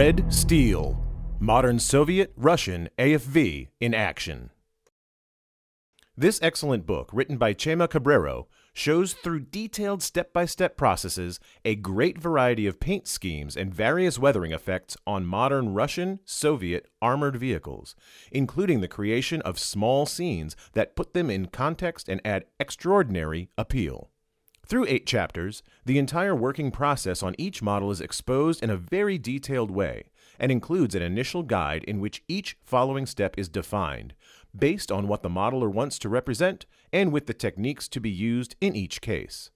Red Steel, Modern Soviet-Russian AFV in Action. This excellent book, written by Chema Cabrero, shows through detailed step-by-step processes a great variety of paint schemes and various weathering effects on modern Russian, Soviet armored vehicles, including the creation of small scenes that put them in context and add extraordinary appeal. Through 8 chapters, the entire working process on each model is exposed in a very detailed way and includes an initial guide in which each following step is defined, based on what the modeler wants to represent and with the techniques to be used in each case.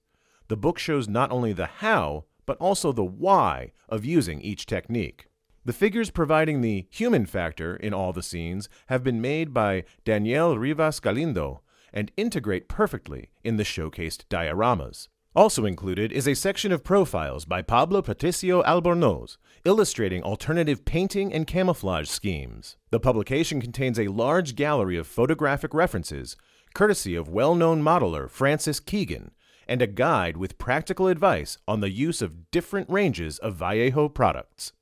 The book shows not only the how, but also the why of using each technique. The figures providing the human factor in all the scenes have been made by Daniel Rivas Galindo and integrate perfectly in the showcased dioramas. Also included is a section of profiles by Pablo Patricio Albornoz, illustrating alternative painting and camouflage schemes. The publication contains a large gallery of photographic references, courtesy of well-known modeler Francis Keegan, and a guide with practical advice on the use of different ranges of Vallejo products.